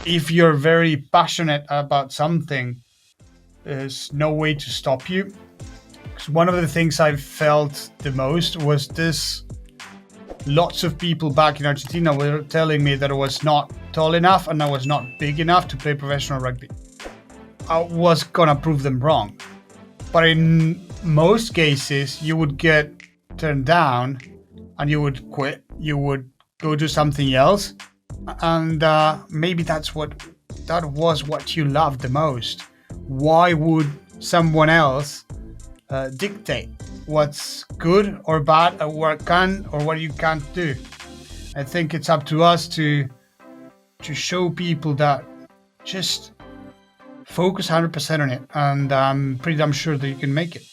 if you're very passionate about something, there's no way to stop you. Because one of the things I felt the most was this: lots of people back in Argentina were telling me that I was not tall enough and I was not big enough to play professional rugby. I was gonna prove them wrong. But in most cases, you would get turned down and you would quit. You would go do something else. And maybe that was what you loved the most. Why would someone else dictate what's good or bad, or what can or what you can't do? I think it's up to us to show people that just focus 100% on it, and I'm pretty damn sure that you can make it.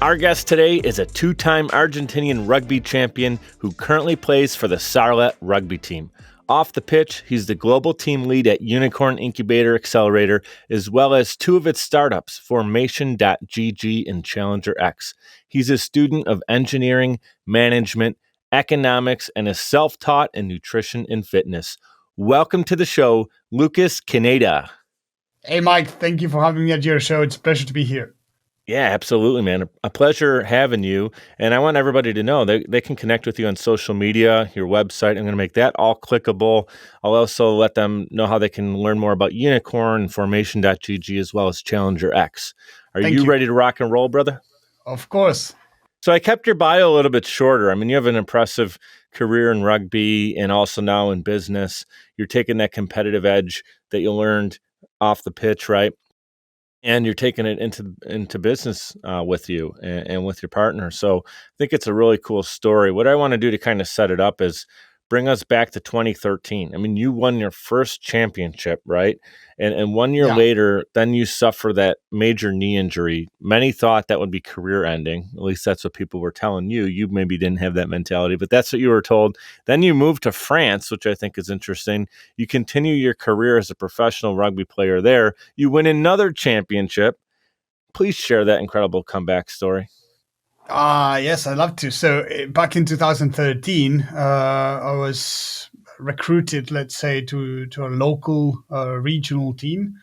Our guest today is a two-time Argentinian rugby champion who currently plays for the Sarlat Rugby Team. Off the pitch, he's the global team lead at UNIQORN Incubator-Accelerator, as well as two of its startups, Formation.gg and ChallengerX. He's a student of engineering, management, economics, and is self-taught in nutrition and fitness. Welcome to the show, Lucas Caneda. Hey, Mike, thank you for having me at your show. It's a pleasure to be here. Yeah, absolutely, man. A pleasure having you. And I want everybody to know they can connect with you on social media, your website. I'm going to make that all clickable. I'll also let them know how they can learn more about UNIQORN, Formation.gg, as well as ChallengerX. Are you ready to rock and roll, brother? Of course. So I kept your bio a little bit shorter. I mean, you have an impressive career in rugby and also now in business. You're taking that competitive edge that you learned off the pitch, right? And you're taking it into business with you and with your partner. So I think it's a really cool story. What I want to do to kind of set it up is bring us back to 2013. I mean, you won your first championship, right? And 1 year later, then you suffer that major knee injury. Many thought that would be career ending. At least that's what people were telling you. You maybe didn't have that mentality, but that's what you were told. Then you moved to France, which I think is interesting. You continue your career as a professional rugby player there. You win another championship. Please share that incredible comeback story. Yes, I'd love to. So back in 2013, I was recruited, let's say, to a local regional team.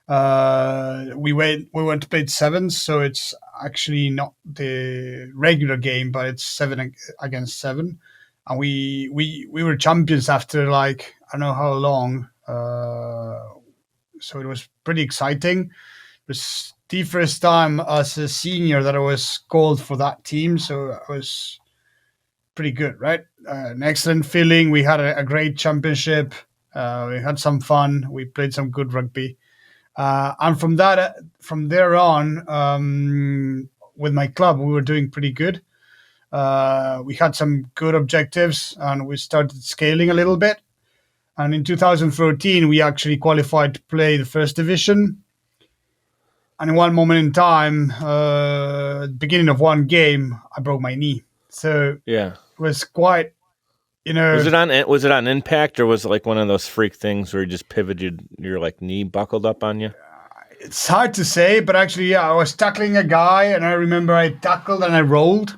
We went to play sevens, so it's actually not the regular game, but it's 7 against 7, and we were champions after like I don't know how long. So it was pretty exciting. It was the first time as a senior that I was called for that team, so I was pretty good, right? An excellent feeling. We had a great championship. We had some fun. We played some good rugby, and from there on, with my club, we were doing pretty good. We had some good objectives, and we started scaling a little bit. And in 2014, we actually qualified to play the first division. And in one moment in time, beginning of one game, I broke my knee. So it was quite, Was it on impact, or was it like one of those freak things where you just pivoted, your like knee buckled up on you? It's hard to say, but actually, I was tackling a guy, and I remember I tackled and I rolled,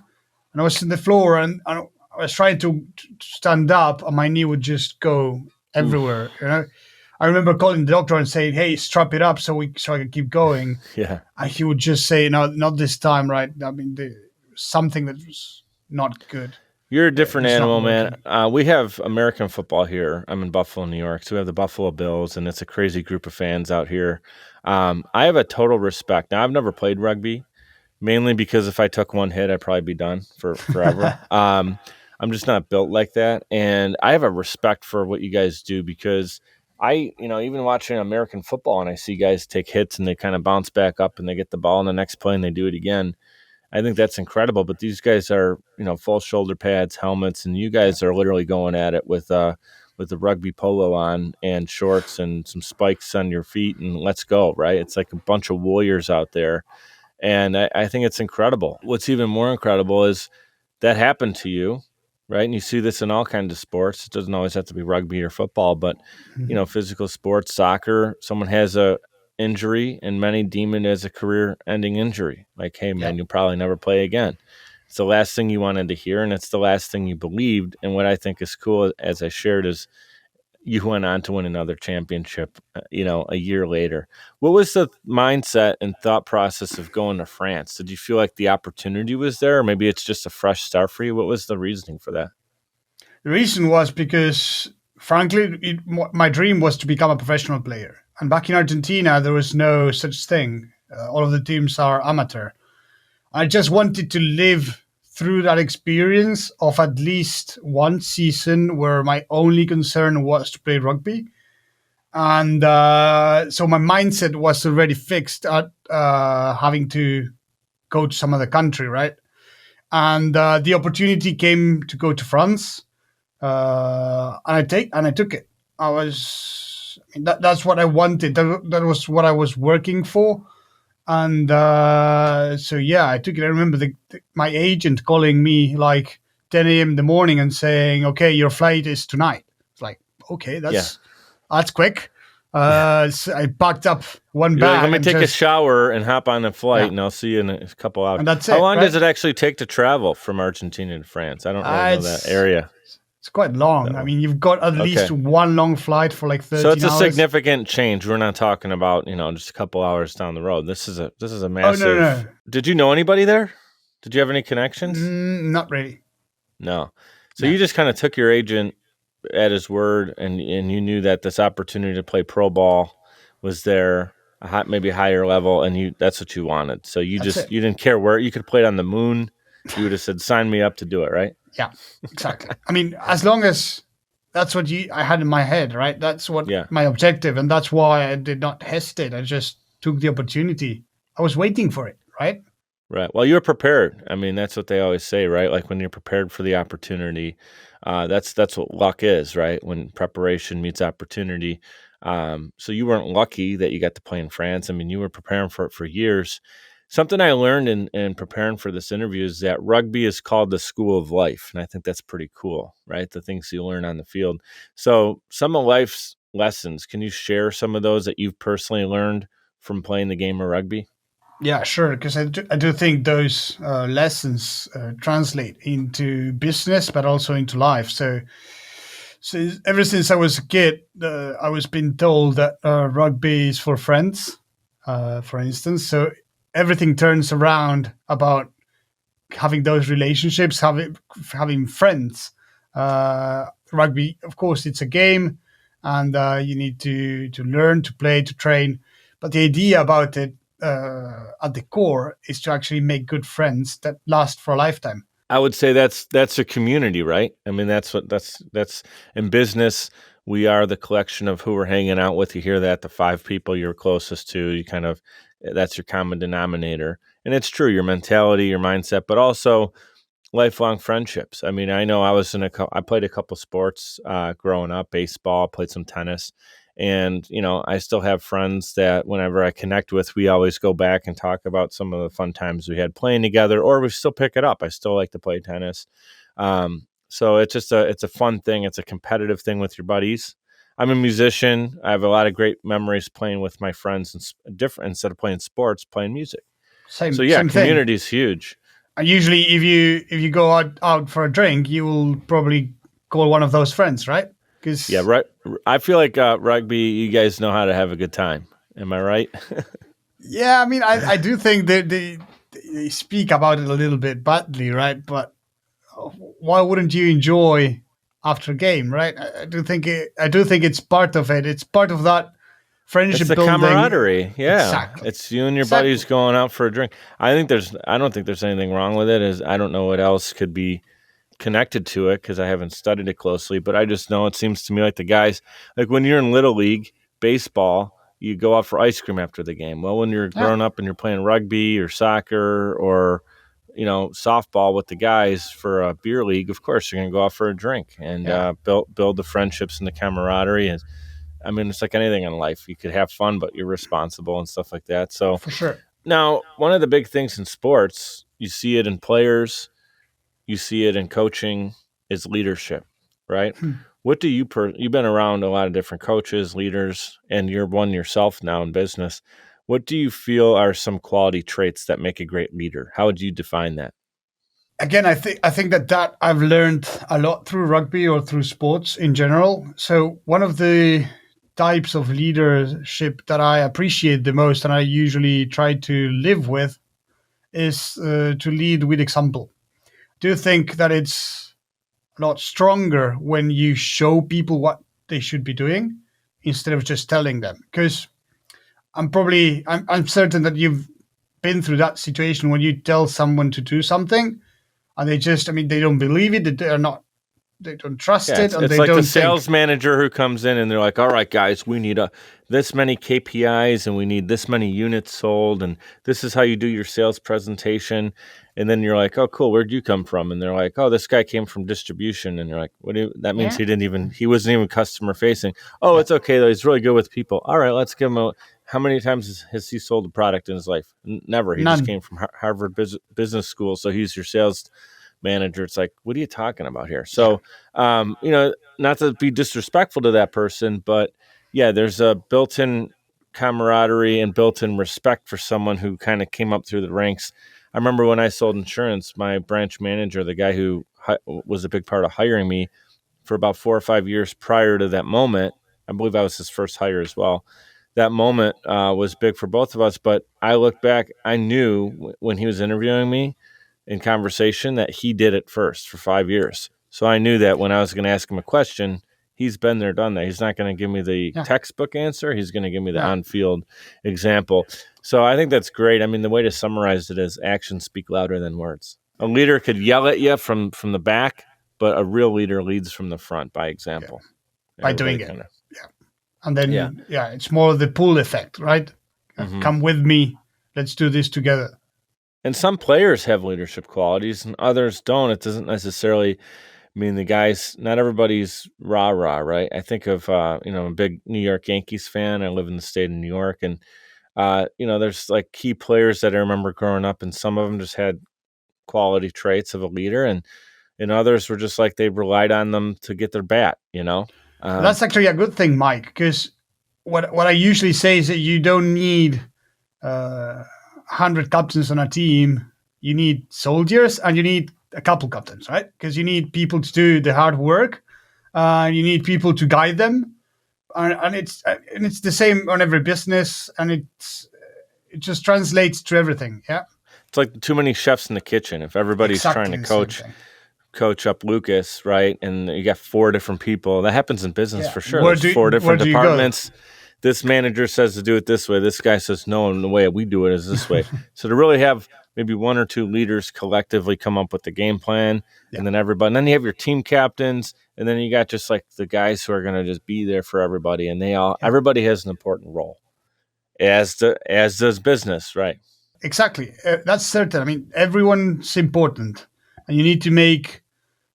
and I was on the floor, and I was trying to stand up, and my knee would just go everywhere. I remember calling the doctor and saying, "Hey, strap it up so I can keep going." Yeah. And he would just say, "No, not this time, right?" I mean, something that was not good. You're a different animal, man. We have American football here. I'm in Buffalo, New York. So we have the Buffalo Bills, and it's a crazy group of fans out here. I have a total respect. Now, I've never played rugby, mainly because if I took one hit, I'd probably be done forever. I'm just not built like that. And I have a respect for what you guys do because even watching American football and I see guys take hits and they kind of bounce back up and they get the ball in the next play and they do it again. I think that's incredible. But these guys are, full shoulder pads, helmets, and you guys are literally going at it with the rugby polo on and shorts and some spikes on your feet and let's go, right? It's like a bunch of warriors out there. And I think it's incredible. What's even more incredible is that happened to you, right? And you see this in all kinds of sports. It doesn't always have to be rugby or football, but, physical sports, soccer, someone has a injury and many deem it as a career-ending injury. Like, hey, man, you'll probably never play again. It's the last thing you wanted to hear, and it's the last thing you believed. And what I think is cool, as I shared, is you went on to win another championship, a year later. What was the mindset and thought process of going to France? Did you feel like the opportunity was there, or maybe it's just a fresh start for you? What was the reasoning for that? The reason was because, frankly, my dream was to become a professional player. And back in Argentina, there was no such thing. All of the teams are amateur. I just wanted to live through that experience of at least one season where my only concern was to play rugby. And so my mindset was already fixed at having to go to some other country, right? And the opportunity came to go to France, and I took it. That's what I wanted. That was what I was working for. And so yeah, I took it. I remember my agent calling me like 10 a.m. in the morning and saying, "Okay, your flight is tonight." It's like, okay, that's quick. So I packed up one bag. Like, let me take a shower and hop on a flight, and I'll see you in a couple hours. And that's How long does it actually take to travel from Argentina to France? I don't really know that area. It's quite long. I mean, you've got at least one long flight for like 13 hours. So it's a significant change. We're not talking about, just a couple hours down the road. This is a massive. Oh, no. Did you know anybody there? Did you have any connections? Not really. No. So you just kind of took your agent at his word, and you knew that this opportunity to play pro ball was there, maybe a higher level, and that's what you wanted. So you didn't care where. You could play it on the moon. You would have said, "Sign me up to do it," right? Yeah, exactly. I mean, as long as that's what I had in my head, right? That's what my objective, and that's why I did not hesitate. I just took the opportunity. I was waiting for it, right? Right. Well, you were prepared. I mean, that's what they always say, right? Like when you're prepared for the opportunity, that's what luck is, right? When preparation meets opportunity. So you weren't lucky that you got to play in France. I mean, you were preparing for it for years. Something I learned in preparing for this interview is that rugby is called the school of life. And I think that's pretty cool, right? The things you learn on the field. So some of life's lessons, can you share some of those that you've personally learned from playing the game of rugby? Yeah, sure. Because I do think those lessons translate into business, but also into life. So ever since I was a kid, I was being told that rugby is for friends, for instance. So everything turns around about having those relationships, having friends. Rugby, of course, it's a game, and you need to learn, to play, to train. But the idea about it at the core is to actually make good friends that last for a lifetime. I would say that's a community, right? I mean, that's in business. We are the collection of who we're hanging out with. You hear that, the 5 people you're closest to, you kind of, that's your common denominator. And it's true, your mentality, your mindset, but also lifelong friendships. I mean, I know I played a couple sports growing up, baseball, played some tennis. And, I still have friends that whenever I connect with, we always go back and talk about some of the fun times we had playing together, or we still pick it up. I still like to play tennis. So it's just it's a fun thing. It's a competitive thing with your buddies. I'm a musician. I have a lot of great memories playing with my friends instead of playing sports, playing music. Same. So yeah, same community is huge. And usually if you go out for a drink, you will probably call one of those friends, right? Right. I feel like rugby, you guys know how to have a good time. Am I right? Yeah, I mean, I do think that they speak about it a little bit badly, right? But why wouldn't you enjoy after a game, right? I do think it's part of it. It's part of that friendship. It's the building. Camaraderie. Yeah, exactly. It's you and your buddies going out for a drink. I don't think there's anything wrong with it. I don't know what else could be connected to it because I haven't studied it closely, but I just know it seems to me like the guys, like when you're in Little League baseball, you go out for ice cream after the game. Well, when you're growing up and you're playing rugby or soccer or softball with the guys for a beer league, of course you're going to go out for a drink and build the friendships and the camaraderie. And I mean, it's like anything in life. You could have fun, but you're responsible and stuff like that. So for sure. Now, one of the big things in sports, you see it in players, you see it in coaching, is leadership, right? What do you've been around a lot of different coaches, leaders, and you're one yourself now in business. What do you feel are some quality traits that make a great leader? How would you define that? again, I think that I've learned a lot through rugby or through sports in general. So one of the types of leadership that I appreciate the most, and I usually try to live with, is to lead with example. Do you think that it's a lot stronger when you show people what they should be doing instead of just telling them? Because I'm certain that you've been through that situation when you tell someone to do something and they just, I mean, they don't believe it. They don't trust it. And It's they like don't the sales manager who comes in and they're like, all right, guys, we need this many KPIs and we need this many units sold. And this is how you do your sales presentation. And then you're like, oh, cool. Where'd you come from? And they're like, oh, this guy came from distribution. And you're like, that means he wasn't even customer facing. Oh, it's okay though. He's really good with people. All right, let's give him how many times has he sold a product in his life? Never. He just came from Harvard Business School. So he's your sales manager. It's like, what are you talking about here? So, not to be disrespectful to that person, but yeah, there's a built-in camaraderie and built-in respect for someone who kind of came up through the ranks. I remember when I sold insurance, my branch manager, the guy who was a big part of hiring me for about 4 or 5 years prior to that moment, I believe I was his first hire as well. That moment was big for both of us. But I look back, I knew when he was interviewing me in conversation that he did it first for 5 years. So I knew that when I was going to ask him a question, he's been there, done that. He's not going to give me the textbook answer. He's going to give me the on-field example. So I think that's great. I mean, the way to summarize it is actions speak louder than words. A leader could yell at you from the back, but a real leader leads from the front by example. By doing it. And then, it's more the pull effect, right? Mm-hmm. Come with me. Let's do this together. And some players have leadership qualities and others don't. It doesn't necessarily mean the guys, not everybody's rah-rah, right? I think of, I'm a big New York Yankees fan. I live in the state of New York. And, there's like key players that I remember growing up, and some of them just had quality traits of a leader. And others were just like they relied on them to get their bat, That's actually a good thing, Mike, because what I usually say is that you don't need 100 captains on a team. You need soldiers and you need a couple captains, right? Because you need people to do the hard work. You need people to guide them, and it's the same on every business, and it just translates to everything. Yeah, it's like too many chefs in the kitchen. If everybody's trying to coach up Lucas, right? And you got 4 different people. That happens in business for sure. There's 4 different departments. This manager says to do it this way. This guy says, no, and the way we do it is this way. So to really have maybe 1 or 2 leaders collectively come up with the game plan, and then everybody, and then you have your team captains, and then you got just like the guys who are going to just be there for everybody. And everybody has an important role as does business, right? Exactly. That's certain. I mean, everyone's important, and you need to make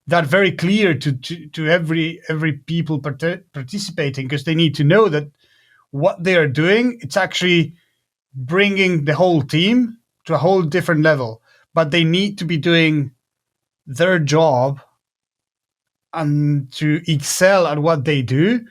that very clear to every people participating, because they need to know that what they are doing, it's actually bringing the whole team to a whole different level. But they need to be doing their job and to excel at what they do,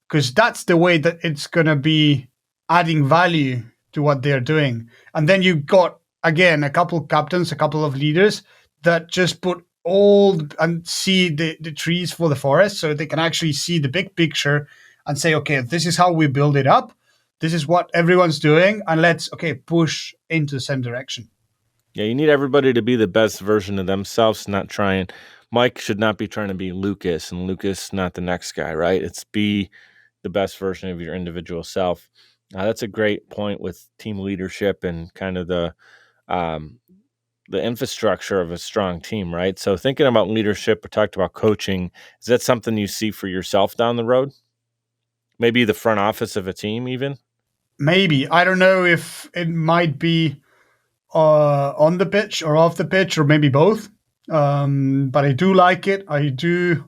because that's the way that it's going to be adding value to what they're doing. And then you got, again, a couple captains, a couple of leaders that just put and see the trees for the forest, so they can actually see the big picture and say, okay, this is how we build it up. This is what everyone's doing, and let's push into the same direction. Yeah, you need everybody to be the best version of themselves. Mike should not be trying to be Lucas, and Lucas not the next guy, right? It's be the best version of your individual self. That's a great point with team leadership and kind of the infrastructure of a strong team, right? So thinking about leadership, we talked about coaching. Is that something you see for yourself down the road? Maybe the front office of a team even? Maybe. I don't know if it might be on the pitch or off the pitch, or maybe both. But I do like it. I do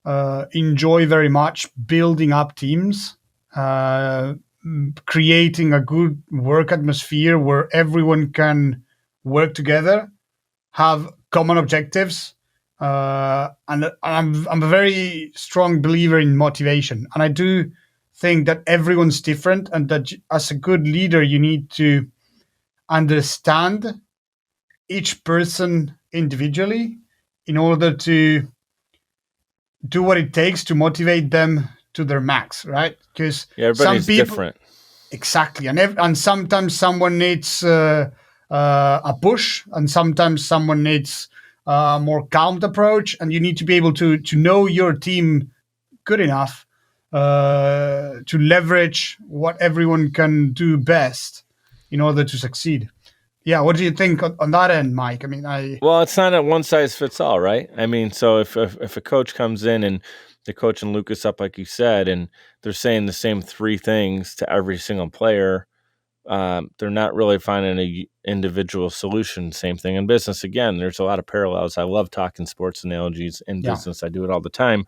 enjoy very much building up teams, creating a good work atmosphere where everyone can work together, have common objectives, and I'm a very strong believer in motivation. And I do think that everyone's different, and that as a good leader, you need to understand each person individually in order to do what it takes to motivate them to their max, right? Because everybody's different. Exactly. And sometimes someone needs a push, and sometimes someone needs a more calm approach, and you need to be able to know your team good enough to leverage what everyone can do best in order to succeed. Yeah, what do you think on that end, Mike? I mean, well, it's not a one size fits all, right? I mean, so if a coach comes in and they're coaching Lucas up, like you said, and they're saying the same three things to every single player, they're not really finding a individual solution. Same thing in business. Again, there's a lot of parallels. I love talking sports analogies in business. I do it all the time.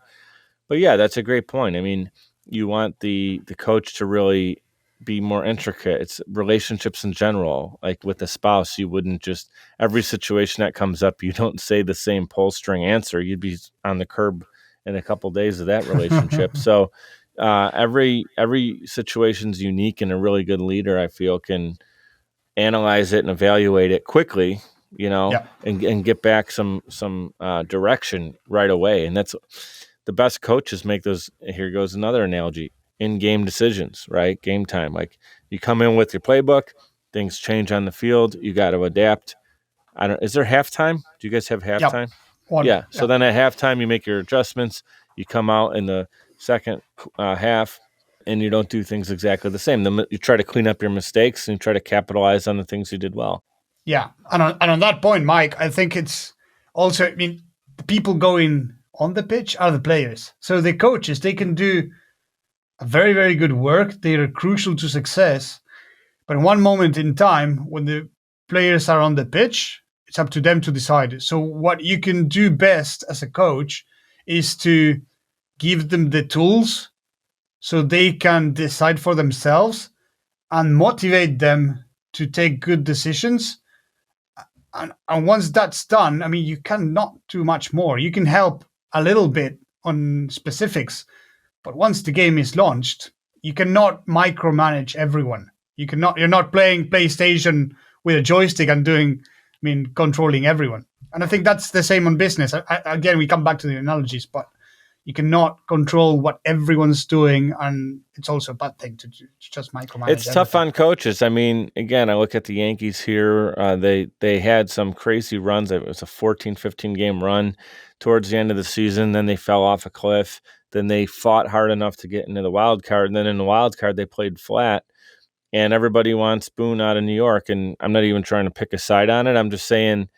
But yeah, that's a great point. I mean, you want the coach to really be more intricate. It's relationships in general. Like with a spouse, you wouldn't just every situation that comes up, you don't say the same pull string answer. You'd be on the curb in a couple of days of that relationship. So every situation's unique, and a really good leader, I feel, can analyze it and evaluate it quickly, and get back some direction right away. And that's the best coaches make those. Here goes another analogy: in-game decisions, right? Game time. Like you come in with your playbook, things change on the field. You got to adapt. Is there halftime? Do you guys have halftime? Yep. So then at halftime, you make your adjustments. You come out in the second half, and you don't do things exactly the same. Then you try to clean up your mistakes and you try to capitalize on the things you did well. Yeah, and on that point, Mike, I think it's also, I mean, the people going on the pitch are the players. So the coaches, they can do a very, very good work. They are crucial to success. But in one moment in time, when the players are on the pitch, it's up to them to decide. So what you can do best as a coach is to give them the tools so they can decide for themselves and motivate them to take good decisions. And once that's done, I mean, you cannot do much more. You can help a little bit on specifics, but once the game is launched, you cannot micromanage everyone. You're not playing PlayStation with a joystick and controlling everyone. And I think that's the same on business. Again, we come back to the analogies, but you cannot control what everyone's doing, and it's also a bad thing to just micromanage. It's tough on coaches. I mean, again, I look at the Yankees here. They had some crazy runs. It was a 14, 15 game run towards the end of the season. Then they fell off a cliff. Then they fought hard enough to get into the wild card. And then in the wild card, they played flat. And everybody wants Boone out of New York. And I'm not even trying to pick a side on it. I'm just saying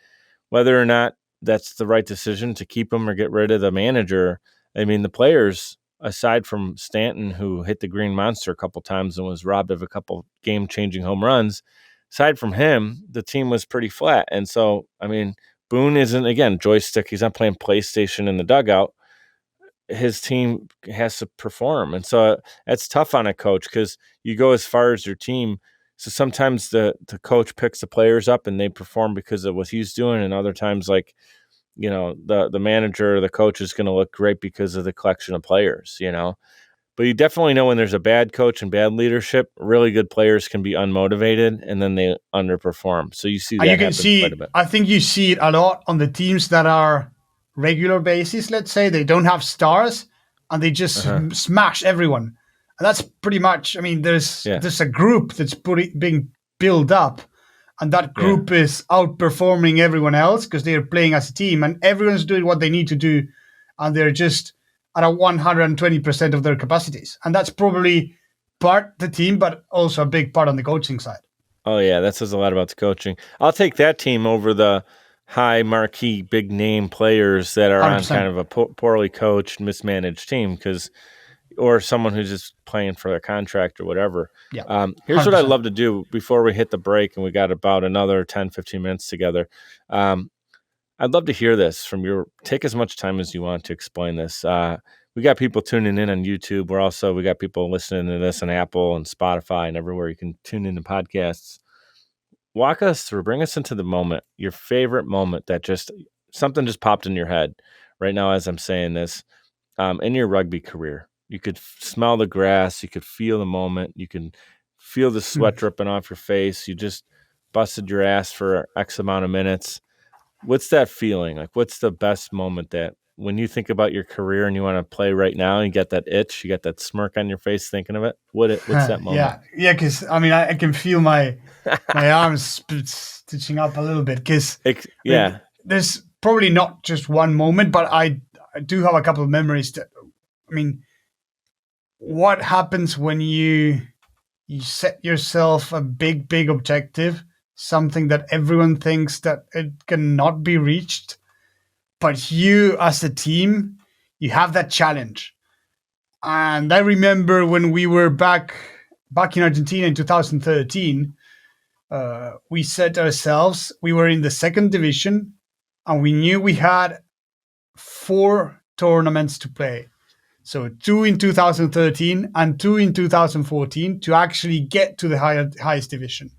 whether or not that's the right decision to keep him or get rid of the manager. I mean, the players, aside from Stanton, who hit the green monster a couple times and was robbed of a couple game-changing home runs, aside from him, the team was pretty flat. And so, I mean, Boone isn't, again, joystick. He's not playing PlayStation in the dugout. His team has to perform. And so that's tough on a coach because you go as far as your team. So sometimes the coach picks the players up and they perform because of what he's doing. And other times, like, the manager or the coach is going to look great because of the collection of players, But you definitely know when there's a bad coach and bad leadership, really good players can be unmotivated and then they underperform. So you see that happen quite a bit. I think you see it a lot on the teams that are regular basis. Let's say they don't have stars and they just smash everyone. And that's pretty much, I mean, there's a group that's being built up. And that group is outperforming everyone else because they're playing as a team and everyone's doing what they need to do. And they're just at a 120% of their capacities. And that's probably part the team, but also a big part on the coaching side. Oh, yeah. That says a lot about the coaching. I'll take that team over the high marquee, big name players that are 100%. On kind of a poorly coached, mismanaged team or someone who's just playing for their contract or whatever. Yeah. Here's 100%. What I'd love to do before we hit the break, and we got about another 10, 15 minutes together. I'd love to hear this from take as much time as you want to explain this. We got people tuning in on YouTube. We got people listening to this on Apple and Spotify and everywhere you can tune into podcasts. Walk us through, bring us into the moment, your favorite moment that something just popped in your head right now as I'm saying this, in your rugby career. You could smell the grass. You could feel the moment. You can feel the sweat dripping off your face. You just busted your ass for X amount of minutes. What's that feeling? Like, what's the best moment that when you think about your career and you want to play right now, and you get that itch, you got that smirk on your face thinking of it? What's that moment? Yeah, because I can feel my arms stitching up a little bit because there's probably not just one moment, but I do have a couple of memories that, what happens when you set yourself a big objective, something that everyone thinks that it cannot be reached, but you as a team, you have that challenge. And I remember when we were back in Argentina in 2013, we set ourselves, we were in the second division, and we knew we had 4 tournaments to play. So 2 in 2013 and 2 in 2014 to actually get to the highest division.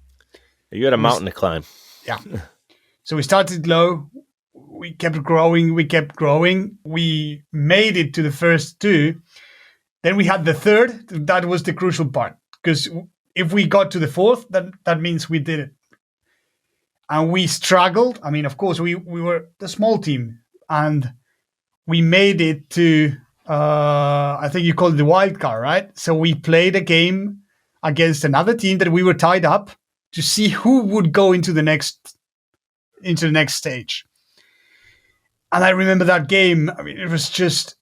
You had a mountain to climb. Yeah. So we started low. We kept growing. We made it to the first 2. Then we had the third. That was the crucial part. Because if we got to the 4th, that means we did it. And we struggled. Of course, we were the small team. And we made it to, I think you call it the wild card, right? So we played a game against another team that we were tied up to see who would go into the next stage. And I remember that game. It was just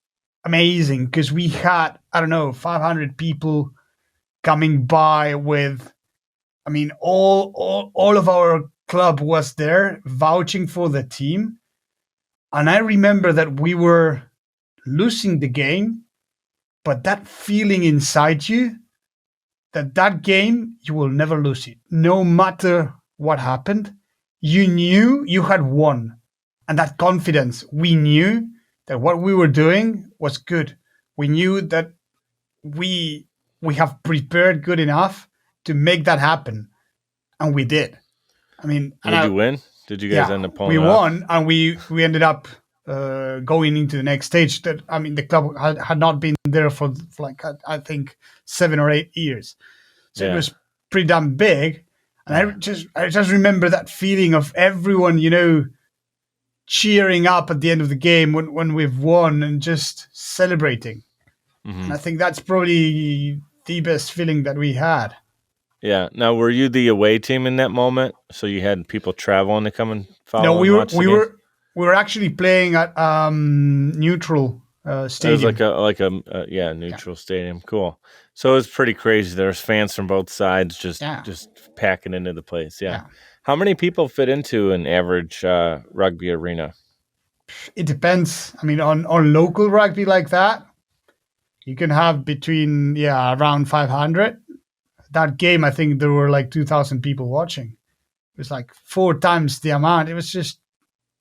amazing because we had, 500 people coming by with, all of our club was there vouching for the team. And I remember that we were losing the game, but that feeling inside you, that game, you will never lose it. No matter what happened, you knew you had won. And that confidence, we knew that what we were doing was good. We knew that we have prepared good enough to make that happen. And we did. Did you win? Did you guys end up pulling We off? won, and we ended up going into the next sstage. That the club had not been there for like I think 7 or 8 years, so it was pretty damn big. And I just remember that feeling of everyone, cheering up at the end of the game when we've won and just celebrating. Mm-hmm. And I think that's probably the best feeling that we had. Yeah. Now, were you the away team in that moment? So you had people traveling to come and follow? No, we were actually playing at neutral stadium. It was like a neutral stadium. Cool. So it was pretty crazy. There was fans from both sides just packing into the place. Yeah. How many people fit into an average rugby arena? It depends. On local rugby like that, you can have between around 500. That game, I think there were like 2,000 people watching. It was like 4 times the amount. It was just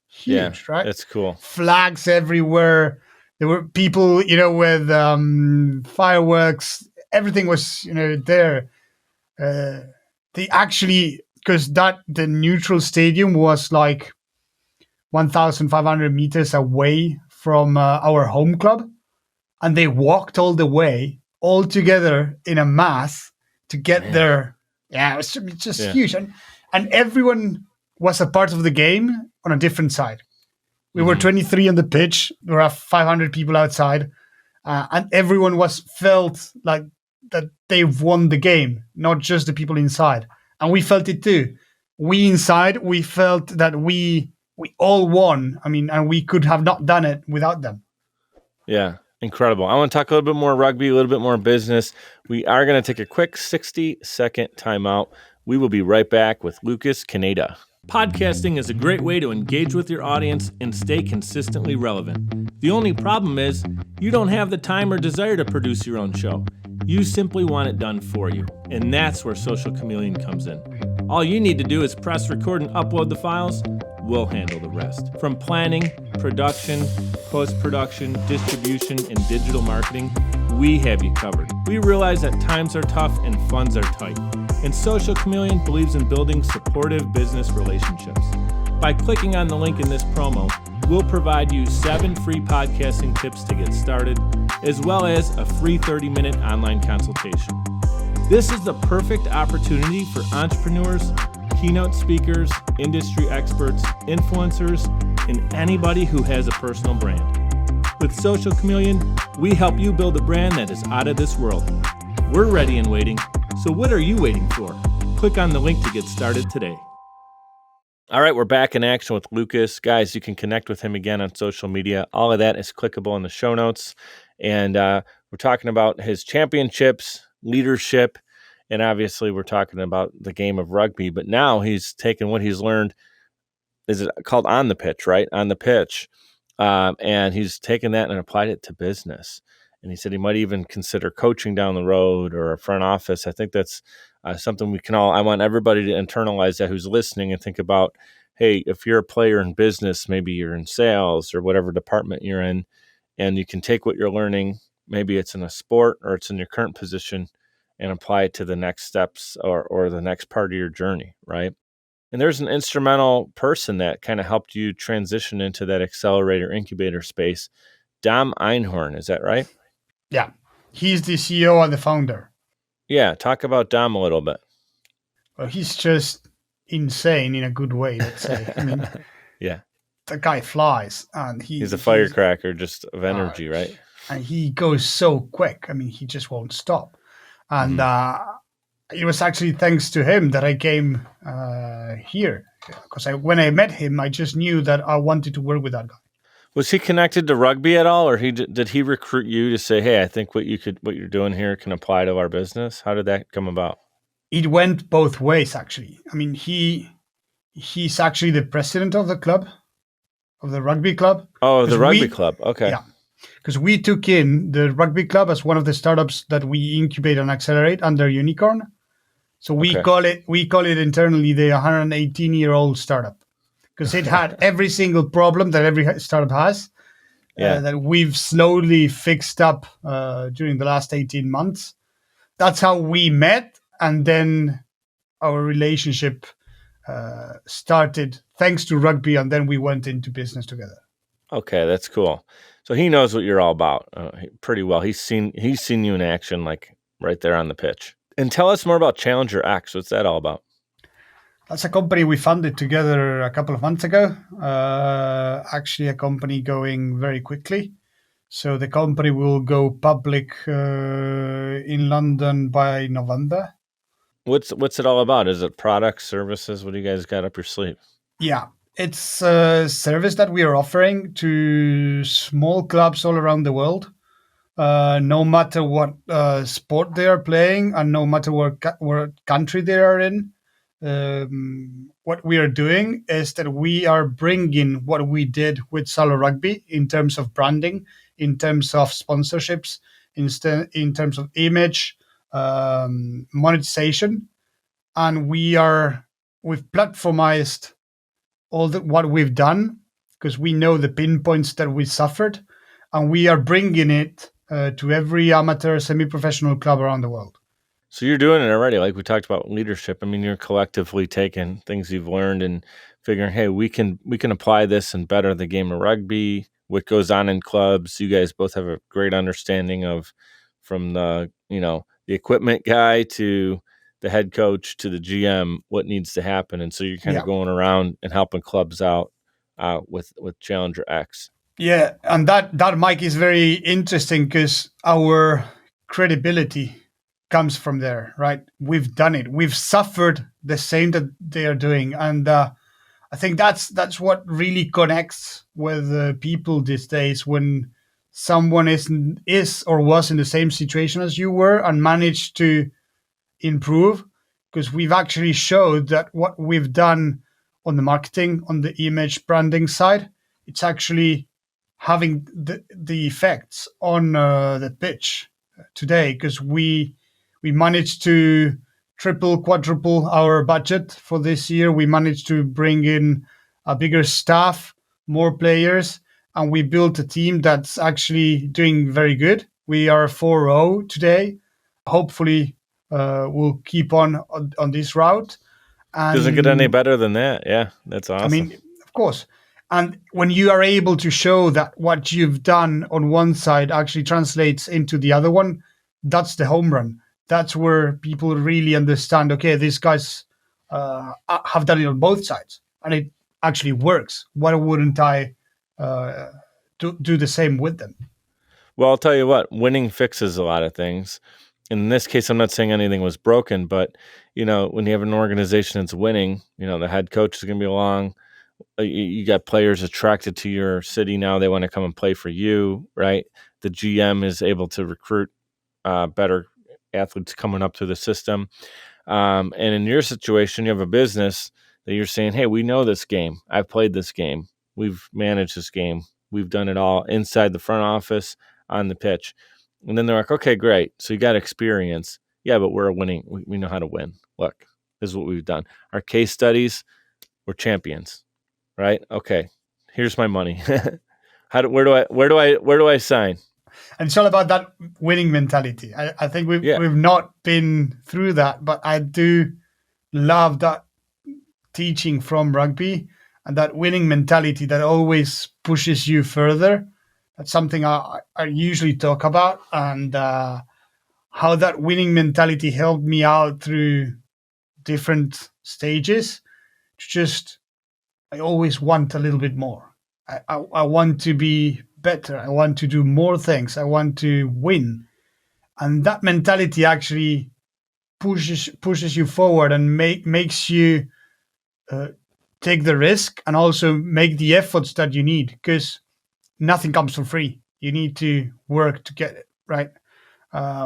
huge, right? That's cool. Flags everywhere. There were people, with fireworks. Everything was, there. They actually, because the neutral stadium was like 1,500 meters away from our home club, and they walked all the way, all together in a mass to get there. Yeah, it was just huge, and everyone was a part of the game on a different side. We were 23 on the pitch. There were 500 people outside, and everyone felt like that they've won the game, not just the people inside. And we felt it too. We inside, we felt that we all won. And we could have not done it without them. Yeah, incredible. I want to talk a little bit more rugby, a little bit more business. We are going to take a quick 60-second timeout. We will be right back with Lucas Caneda. Podcasting is a great way to engage with your audience and stay consistently relevant. The only problem is you don't have the time or desire to produce your own show. You simply want it done for you, and that's where Social Chameleon comes in. All you need to do is press record and upload the files. We'll handle the rest. From planning, production, post-production, distribution, and digital marketing, we have you covered. We realize that times are tough and funds are tight, and Social Chameleon believes in building supportive business relationships. By clicking on the link in this promo, we'll provide you 7 free podcasting tips to get started, as well as a free 30-minute online consultation. This is the perfect opportunity for entrepreneurs, keynote speakers, industry experts, influencers, and anybody who has a personal brand. With Social Chameleon, we help you build a brand that is out of this world. We're ready and waiting, so what are you waiting for? Click on the link to get started today. All right, we're back in action with Lucas. Guys, you can connect with him again on social media. All of that is clickable in the show notes. And we're talking about his championships, leadership, and obviously we're talking about the game of rugby. But now he's taken what he's learned, is it called on the pitch, right? On the pitch. And he's taken that and applied it to business. And he said he might even consider coaching down the road or a front office. I think that's something we can all, I want everybody to internalize that who's listening and think about, hey, if you're a player in business, maybe you're in sales or whatever department you're in, and you can take what you're learning, maybe it's in a sport or it's in your current position, and apply it to the next steps or the next part of your journey, right? And there's an instrumental person that kind of helped you transition into that accelerator incubator space, Dom Einhorn. Is that right? Yeah. He's the CEO and the founder. Yeah. Talk about Dom a little bit. Well, he's just insane in a good way, let's say. I mean, yeah. The guy flies. And he's a firecracker just of energy, right? And he goes so quick. I mean, he just won't stop. And it was actually thanks to him that I came here. Because when I met him, I just knew that I wanted to work with that guy. Was he connected to rugby at all, or did he recruit you to say, "Hey, I think what you're doing here can apply to our business"? How did that come about? It went both ways, actually. I mean, he's actually the president of the club, of the rugby club. Oh, the rugby club. Okay. Yeah, because we took in the rugby club as one of the startups that we incubate and accelerate under UNIQORN. So we call it internally the 118-year-old startup. Because it had every single problem that every startup has that we've slowly fixed up during the last 18 months. That's how we met. And then our relationship started thanks to rugby. And then we went into business together. Okay, that's cool. So he knows what you're all about pretty well. He's seen you in action, like right there on the pitch. And tell us more about ChallengerX. What's that all about? That's a company we funded together a couple of months ago. Actually, a company going very quickly. So the company will go public in London by November. What's it all about? Is it products, services? What do you guys got up your sleeve? Yeah, it's a service that we are offering to small clubs all around the world. No matter what sport they are playing and no matter what country they are in. What we are doing is that we are bringing what we did with Sarlat Rugby in terms of branding, in terms of sponsorships, in terms of image, monetization, and we've platformized what we've done because we know the pinpoints that we suffered, and we are bringing it to every amateur semi-professional club around the world. So you're doing it already, like we talked about leadership. I mean, you're collectively taking things you've learned and figuring, hey, we can apply this and better the game of rugby, what goes on in clubs. You guys both have a great understanding of, from the equipment guy to the head coach to the GM, what needs to happen. And so you're kind of going around and helping clubs out with ChallengerX. Yeah, and that Mike is very interesting because our credibility comes from there, right? We've done it. We've suffered the same that they are doing, and I think that's what really connects with people these days. When someone is or was in the same situation as you were and managed to improve, because we've actually showed that what we've done on the marketing, on the image branding side, it's actually having the effects on the pitch today, because we managed to triple, quadruple our budget for this year. We managed to bring in a bigger staff, more players, and we built a team that's actually doing very good. We are 4-0 today. Hopefully, we'll keep on this route. And doesn't get any better than that. Yeah, that's awesome. I mean, of course. And when you are able to show that what you've done on one side actually translates into the other one, that's the home run. That's where people really understand, okay, these guys have done it on both sides, and it actually works. Why wouldn't I do the same with them? Well, I'll tell you what, winning fixes a lot of things. In this case, I'm not saying anything was broken, but, when you have an organization that's winning, the head coach is going to be along. You got players attracted to your city now. They want to come and play for you, right? The GM is able to recruit better athletes coming up through the system. And in your situation, you have a business that you're saying, hey, we know this game. I've played this game. We've managed this game. We've done it all inside the front office, on the pitch. And then they're like, okay, great. So you got experience. Yeah, but we're winning. We know how to win. Look, this is what we've done. Our case studies, we're champions, right? Okay, here's my money. Where do I sign? And it's all about that winning mentality. I think we've not been through that, but I do love that teaching from rugby and that winning mentality that always pushes you further. That's something I usually talk about, and how that winning mentality helped me out through different stages. I always want a little bit more. I want to be better. I want to do more things. I want to win. And that mentality actually pushes you forward and makes you take the risk and also make the efforts that you need, because nothing comes for free. You need to work to get it, right?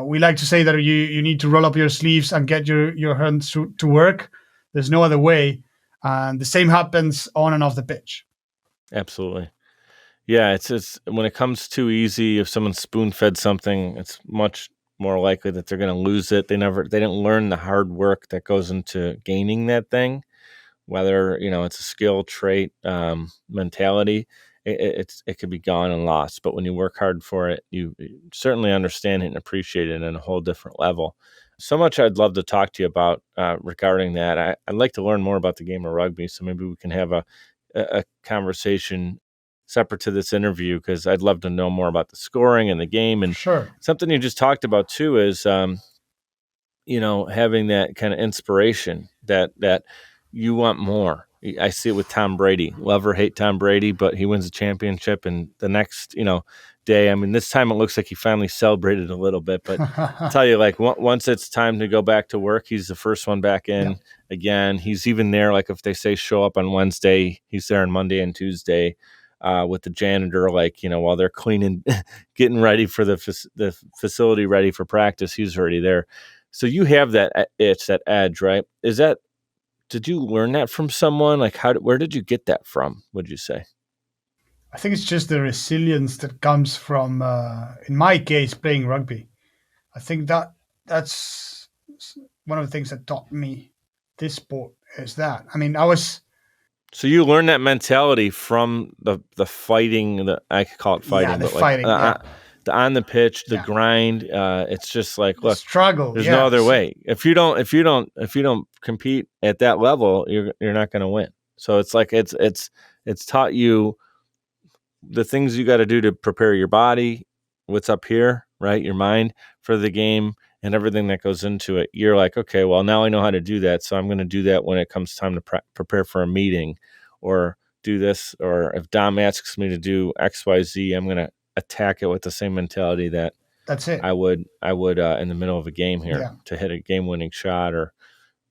We like to say that you need to roll up your sleeves and get your hands to work. There's no other way. And the same happens on and off the pitch. Absolutely. Yeah, it's when it comes too easy, if someone spoon-fed something, it's much more likely that they're going to lose it. They didn't learn the hard work that goes into gaining that thing, whether, it's a skill, trait, mentality. It could be gone and lost. But when you work hard for it, you certainly understand it and appreciate it on a whole different level. So much I'd love to talk to you about regarding that. I'd like to learn more about the game of rugby, so maybe we can have a conversation separate to this interview, because I'd love to know more about the scoring and the game. And sure, something you just talked about too is, having that kind of inspiration that you want more. I see it with Tom Brady. Love or hate Tom Brady, but he wins a championship, and the next, day, this time it looks like he finally celebrated a little bit, but I'll tell you, once it's time to go back to work, he's the first one back in again. He's even there, like if they say show up on Wednesday, he's there on Monday and Tuesday with the janitor, while they're cleaning, getting ready for the facility ready for practice, he's already there. So you have that itch, that edge, right? Did you learn that from someone? Where did you get that from, would you say? I think it's just the resilience that comes from, in my case, playing rugby. I think that's one of the things that taught me this sport is that. So you learned that mentality from the fighting, I could call it fighting, but fighting, the on the pitch, the grind. It's just like, look, struggle. There's no other way. If you don't compete at that level, you're not going to win. So it's like it's taught you the things you got to do to prepare your body, what's up here, right? Your mind for the game and everything that goes into it. You're like, okay, well, now I know how to do that. So I'm going to do that when it comes time to prepare for a meeting or do this. Or if Dom asks me to do X, Y, Z, I'm going to attack it with the same mentality that's it. I would in the middle of a game here to hit a game-winning shot or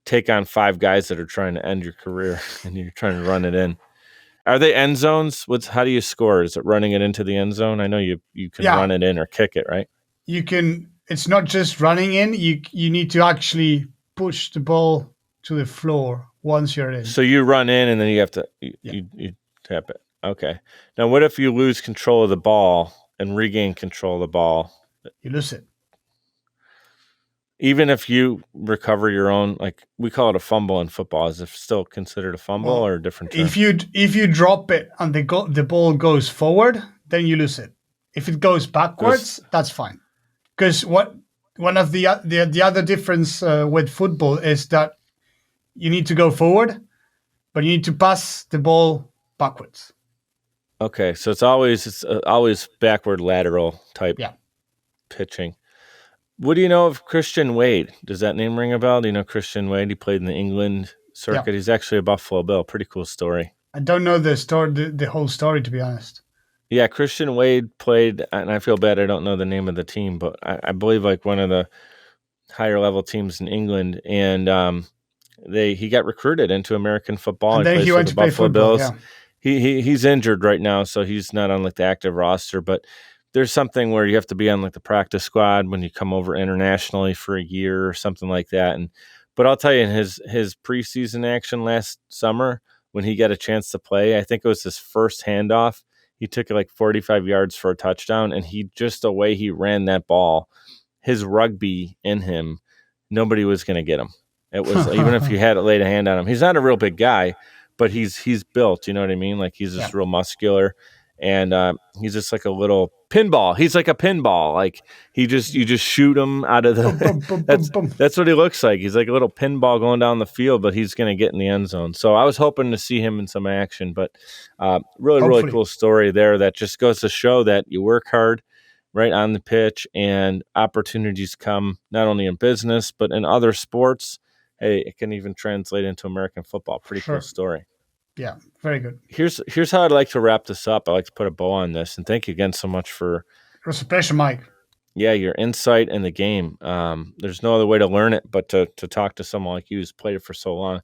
take on 5 guys that are trying to end your career and you're trying to run it in. Are they end zones? How do you score? Is it running it into the end zone? I know you can run it in or kick it, right? You can. It's not just running in. You need to actually push the ball to the floor once you're in. So you run in and then you have to you tap it. Okay. Now, what if you lose control of the ball and regain control of the ball? You lose it. Even if you recover your own, we call it a fumble in football. Is it still considered a fumble or a different term? If you drop it and the ball goes forward, then you lose it. If it goes backwards, that's fine. Because one of the other difference with football is that you need to go forward, but you need to pass the ball backwards. Okay, so it's always backward lateral type pitching. What do you know of Christian Wade? Does that name ring a bell? Do you know Christian Wade? He played in the England circuit. He's actually a Buffalo Bill. Pretty cool story. I don't know the whole story, to be honest. Yeah, Christian Wade played, and I feel bad I don't know the name of the team, but I believe like one of the higher level teams in England, and he got recruited into American football. And then he went to play Buffalo football. Bills. Yeah. He's injured right now, so he's not on like the active roster, but there's something where you have to be on like the practice squad when you come over internationally for a year or something like that. But I'll tell you, in his preseason action last summer, when he got a chance to play, I think it was his first handoff. He took it like 45 yards for a touchdown, and the way he ran that ball, his rugby in him, nobody was going to get him. It was even if you had laid a hand on him. He's not a real big guy, but he's built. You know what I mean? Like he's just real muscular, and he's just like a little pinball. He's like a pinball. Like you just shoot him out of the. That's what he looks like. He's like a little pinball going down the field, but he's going to get in the end zone. So I was hoping to see him in some action, but really cool story there. That just goes to show that you work hard right on the pitch, and opportunities come not only in business but in other sports. Hey, it can even translate into American football. Pretty cool story. Yeah, very good. Here's how I'd like to wrap this up. I'd like to put a bow on this, and thank you again so much for. It was a pleasure, Mike. Yeah, your insight in the game. There's no other way to learn it but to talk to someone like you who's played it for so long.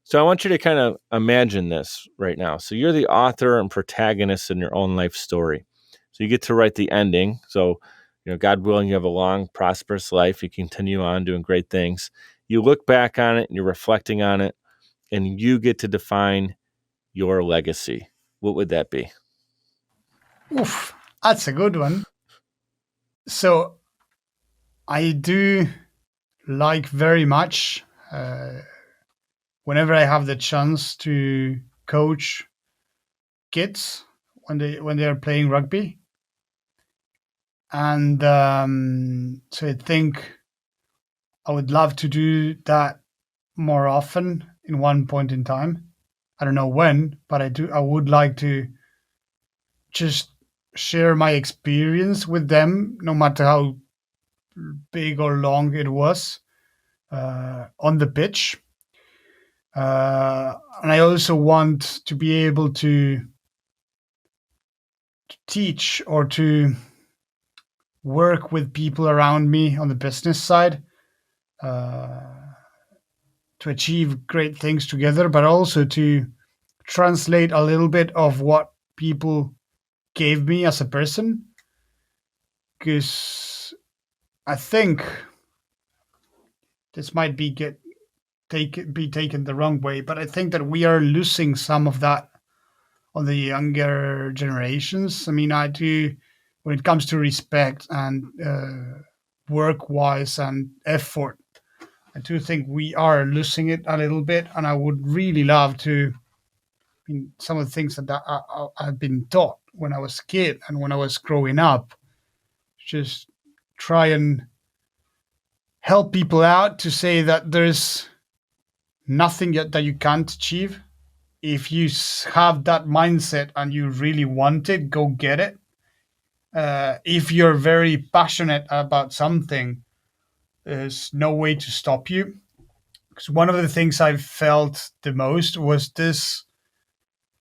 So I want you to kind of imagine this right now. So you're the author and protagonist in your own life story. So you get to write the ending. So, God willing, you have a long, prosperous life. You continue on doing great things. You look back on it and you're reflecting on it, and you get to define your legacy. What would that be? Oof, that's a good one. So I do like very much whenever I have the chance to coach kids when they are playing rugby. And so I think I would love to do that more often in one point in time. I don't know when, but I would like to just share my experience with them, no matter how big or long it was, on the pitch. And I also want to be able to teach or to work with people around me on the business side, to achieve great things together, but also to translate a little bit of what people gave me as a person. Because I think this might be taken the wrong way, but I think that we are losing some of that on the younger generations. I mean, I do, when it comes to respect and work-wise and effort, I do think we are losing it a little bit, and I would really love to, some of the things that I've been taught when I was a kid and when I was growing up, just try and help people out to say that there's nothing yet that you can't achieve. If you have that mindset and you really want it, go get it. If you're very passionate about something, there's no way to stop you. Because one of the things I felt the most was this.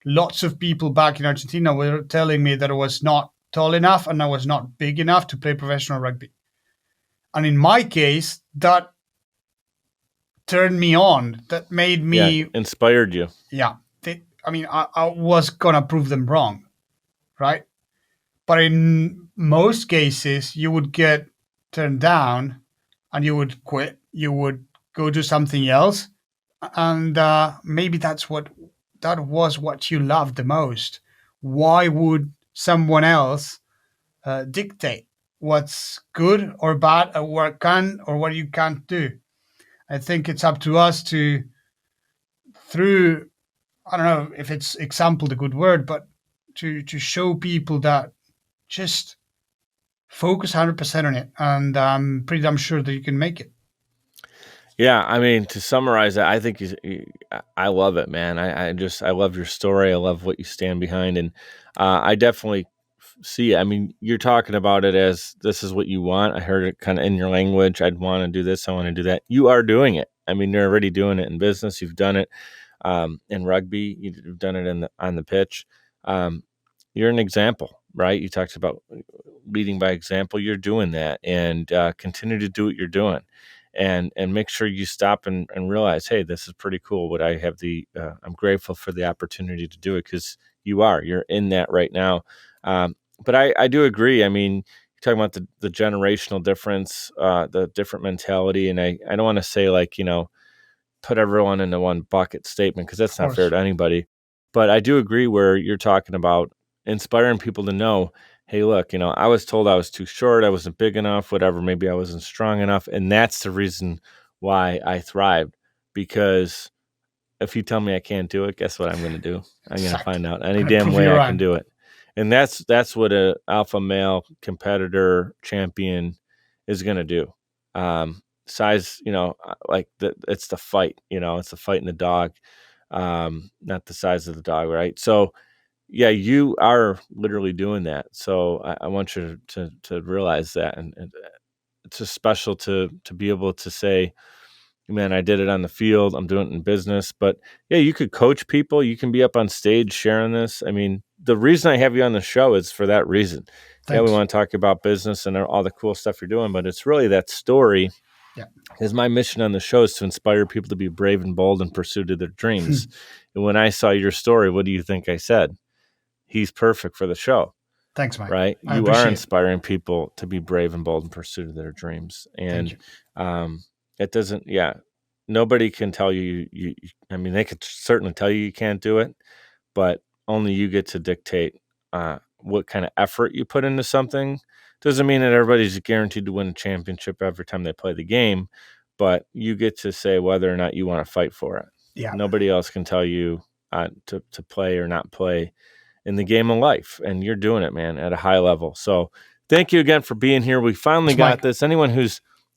Lots of people back in Argentina were telling me that I was not tall enough and I was not big enough to play professional rugby. And in my case, that turned me on. That made me... inspired you. Yeah. I was going to prove them wrong, right? But in most cases, you would get turned down and you would quit. You would go do something else. And maybe that was what you loved the most. Why would someone else dictate what's good or bad, or what can or what you can't do? I think it's up to us to, through, I don't know if it's example the good word, but to show people that just focus 100% on it, and I'm pretty damn sure that you can make it. Yeah, I mean, to summarize it, I think I love it, man. I love your story. I love what you stand behind, and I definitely see it. I mean, you're talking about it as this is what you want. I heard it kind of in your language. I'd want to do this. I want to do that. You are doing it. I mean, you're already doing it in business. You've done it in rugby. You've done it on the pitch. You're an example, right? You talked about leading by example. You're doing that, and continue to do what you're doing, and make sure you stop and realize, hey, this is pretty cool. What I have I'm grateful for the opportunity to do it, because you're in that right now. But I do agree. I mean, you're talking about the generational difference, the different mentality, and I don't want to say like, put everyone into one bucket statement, because that's not fair to anybody. But I do agree where you're talking about inspiring people to know, hey, look, I was told I was too short, I wasn't big enough, whatever, maybe I wasn't strong enough. And that's the reason why I thrived, because if you tell me I can't do it, guess what I'm going to do? I'm going to find out any damn way I can do it. And that's what an alpha male competitor champion is going to do. Size, it's the fight, it's the fight in the dog, not the size of the dog, right? So, yeah, you are literally doing that. So I want you to realize that, and it's just special to be able to say, man, I did it on the field. I'm doing it in business. But yeah, you could coach people. You can be up on stage sharing this. I mean, the reason I have you on the show is for that reason. Thanks. Yeah, we want to talk about business and all the cool stuff you're doing, but it's really that story. Yeah, because my mission on the show is to inspire people to be brave and bold in pursuit of their dreams. And when I saw your story, what do you think I said? He's perfect for the show. Thanks, Mike. Right? You are inspiring people to be brave and bold in pursuit of their dreams. And it doesn't, nobody can tell you, I mean, they could certainly tell you can't do it, but only you get to dictate what kind of effort you put into something. Doesn't mean that everybody's guaranteed to win a championship every time they play the game, but you get to say whether or not you want to fight for it. Yeah. Nobody else can tell you to play or not play in the game of life, and you're doing it, man, at a high level. So thank you again for being here. We finally got this.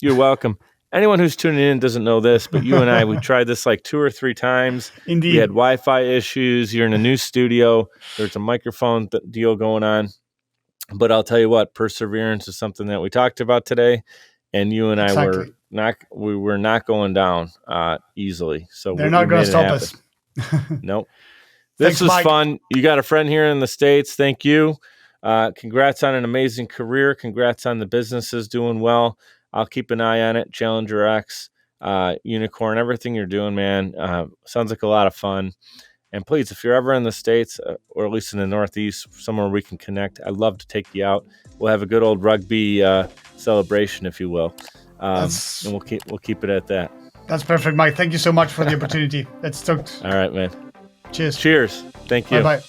You're welcome. Anyone who's tuning in doesn't know this, but you and I, we tried this like 2 or 3 times. Indeed. We had Wi-Fi issues. You're in a new studio. There's a microphone deal going on. But I'll tell you what, perseverance is something that we talked about today, and you and I were not going down easily. So they're not going to stop us. Nope. This was fun. You got a friend here in the States. Thank you. Congrats on an amazing career. Congrats on the businesses doing well. I'll keep an eye on it. ChallengerX, UNIQORN, everything you're doing, man. Sounds like a lot of fun. And please, if you're ever in the States, or at least in the Northeast, somewhere we can connect, I'd love to take you out. We'll have a good old rugby celebration, if you will. And we'll keep it at that. That's perfect, Mike. Thank you so much for the opportunity. That's stoked. All right, man. Cheers. Thank you. Bye-bye.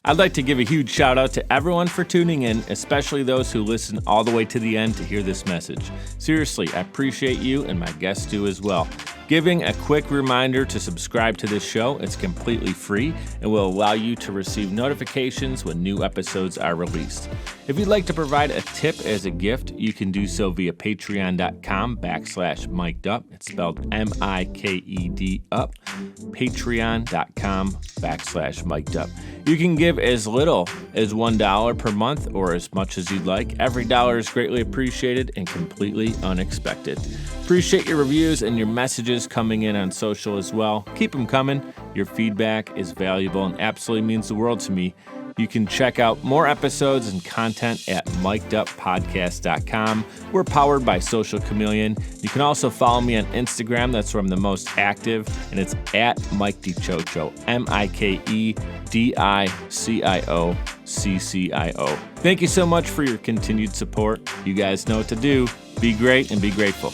I'd like to give a huge shout out to everyone for tuning in, especially those who listen all the way to the end to hear this message. Seriously, I appreciate you, and my guests do as well. Giving a quick reminder to subscribe to this show. It's completely free and will allow you to receive notifications when new episodes are released. If you'd like to provide a tip as a gift, you can do so via patreon.com/mikedup. It's spelled MIKED up. Patreon.com/mikedup. You can give as little as $1 per month or as much as you'd like. Every dollar is greatly appreciated and completely unexpected. Appreciate your reviews and your messages coming in on social as well. Keep them coming. Your feedback is valuable and absolutely means the world to me. You can check out more episodes and content at mikeduppodcast.com. We're powered by Social Chameleon. You can also follow me on Instagram. That's where I'm the most active, and it's at Mike DiCioccio, MIKEDICIOCCIO. Thank you so much for your continued support. You guys know what to do. Be great and be grateful.